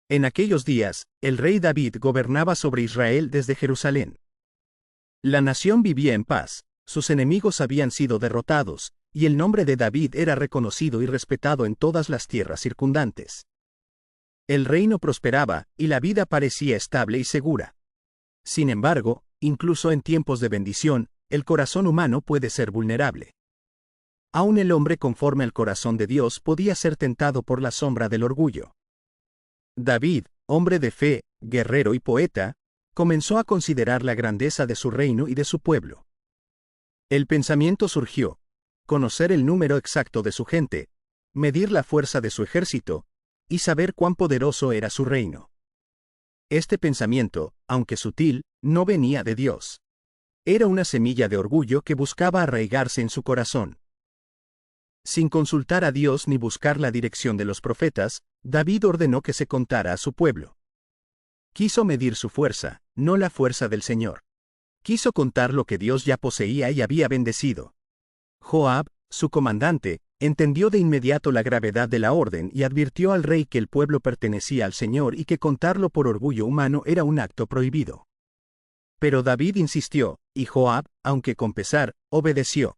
En aquellos días, el rey David gobernaba sobre Israel desde Jerusalén. La nación vivía en paz, sus enemigos habían sido derrotados, y el nombre de David era reconocido y respetado en todas las tierras circundantes. El reino prosperaba, y la vida parecía estable y segura. Sin embargo, incluso en tiempos de bendición, el corazón humano puede ser vulnerable. Aún el hombre conforme al corazón de Dios podía ser tentado por la sombra del orgullo. David, hombre de fe, guerrero y poeta, comenzó a considerar la grandeza de su reino y de su pueblo. El pensamiento surgió: conocer el número exacto de su gente, medir la fuerza de su ejército, y saber cuán poderoso era su reino. Este pensamiento, aunque sutil, no venía de Dios. Era una semilla de orgullo que buscaba arraigarse en su corazón. Sin consultar a Dios ni buscar la dirección de los profetas, David ordenó que se contara a su pueblo. Quiso medir su fuerza, no la fuerza del Señor. Quiso contar lo que Dios ya poseía y había bendecido. Joab, su comandante, entendió de inmediato la gravedad de la orden y advirtió al rey que el pueblo pertenecía al Señor y que contarlo por orgullo humano era un acto prohibido. Pero David insistió, y Joab, aunque con pesar, obedeció.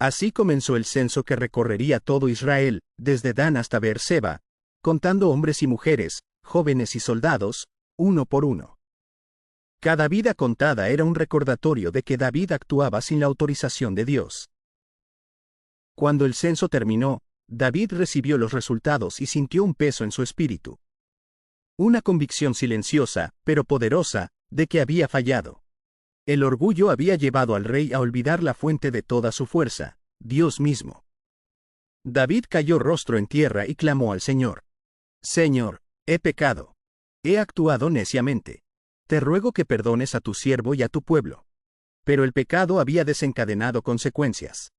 Así comenzó el censo que recorrería todo Israel, desde Dan hasta Beerseba, contando hombres y mujeres, jóvenes y soldados, uno por uno. Cada vida contada era un recordatorio de que David actuaba sin la autorización de Dios. Cuando el censo terminó, David recibió los resultados y sintió un peso en su espíritu. Una convicción silenciosa, pero poderosa, de que había fallado. El orgullo había llevado al rey a olvidar la fuente de toda su fuerza, Dios mismo. David cayó rostro en tierra y clamó al Señor: Señor, he pecado. He actuado neciamente. Te ruego que perdones a tu siervo y a tu pueblo. Pero el pecado había desencadenado consecuencias.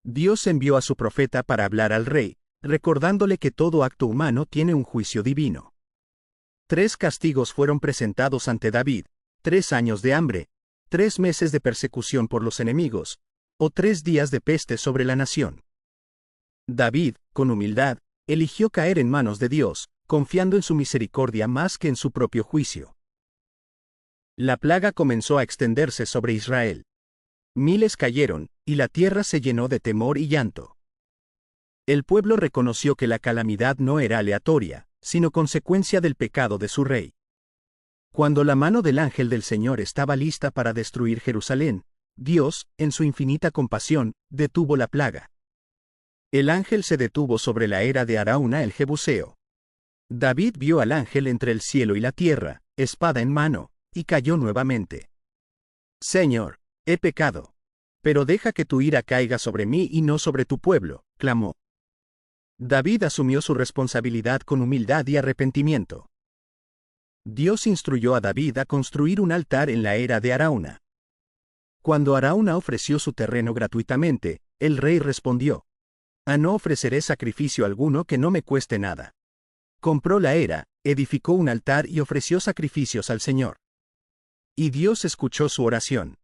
Dios envió a su profeta para hablar al rey, recordándole que todo acto humano tiene un juicio divino. 3 castigos fueron presentados ante David: 3 años de hambre, 3 meses de persecución por los enemigos, o 3 días de peste sobre la nación. David, con humildad, eligió caer en manos de Dios, confiando en su misericordia más que en su propio juicio. La plaga comenzó a extenderse sobre Israel. Miles cayeron, y la tierra se llenó de temor y llanto. El pueblo reconoció que la calamidad no era aleatoria, sino consecuencia del pecado de su rey. Cuando la mano del ángel del Señor estaba lista para destruir Jerusalén, Dios, en su infinita compasión, detuvo la plaga. El ángel se detuvo sobre la era de Arauna el Jebuseo. David vio al ángel entre el cielo y la tierra, espada en mano, y cayó nuevamente. Señor, he pecado. Pero deja que tu ira caiga sobre mí y no sobre tu pueblo, clamó. David asumió su responsabilidad con humildad y arrepentimiento. Dios instruyó a David a construir un altar en la era de Arauna. Cuando Arauna ofreció su terreno gratuitamente, el rey respondió: no ofreceré sacrificio alguno que no me cueste nada. Compró la era, edificó un altar y ofreció sacrificios al Señor. Y Dios escuchó su oración.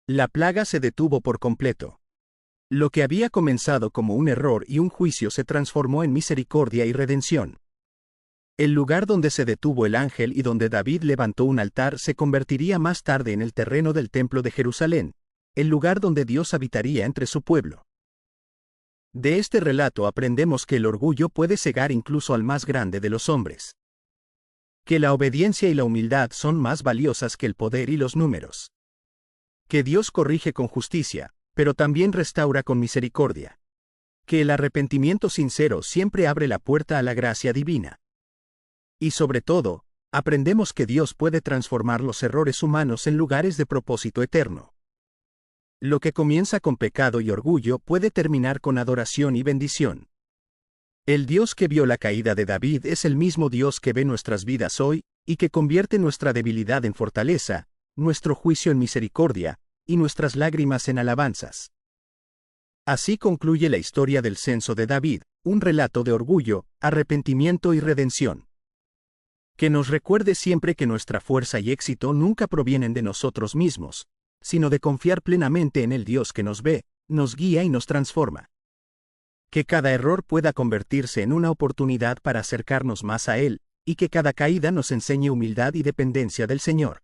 La plaga se detuvo por completo. Lo que había comenzado como un error y un juicio se transformó en misericordia y redención. El lugar donde se detuvo el ángel y donde David levantó un altar se convertiría más tarde en el terreno del templo de Jerusalén, el lugar donde Dios habitaría entre su pueblo. De este relato aprendemos que el orgullo puede cegar incluso al más grande de los hombres. Que la obediencia y la humildad son más valiosas que el poder y los números. Que Dios corrige con justicia, pero también restaura con misericordia. Que el arrepentimiento sincero siempre abre la puerta a la gracia divina. Y sobre todo, aprendemos que Dios puede transformar los errores humanos en lugares de propósito eterno. Lo que comienza con pecado y orgullo puede terminar con adoración y bendición. El Dios que vio la caída de David es el mismo Dios que ve nuestras vidas hoy, y que convierte nuestra debilidad en fortaleza, nuestro juicio en misericordia, y nuestras lágrimas en alabanzas. Así concluye la historia del censo de David, un relato de orgullo, arrepentimiento y redención. Que nos recuerde siempre que nuestra fuerza y éxito nunca provienen de nosotros mismos, sino de confiar plenamente en el Dios que nos ve, nos guía y nos transforma. Que cada error pueda convertirse en una oportunidad para acercarnos más a Él, y que cada caída nos enseñe humildad y dependencia del Señor.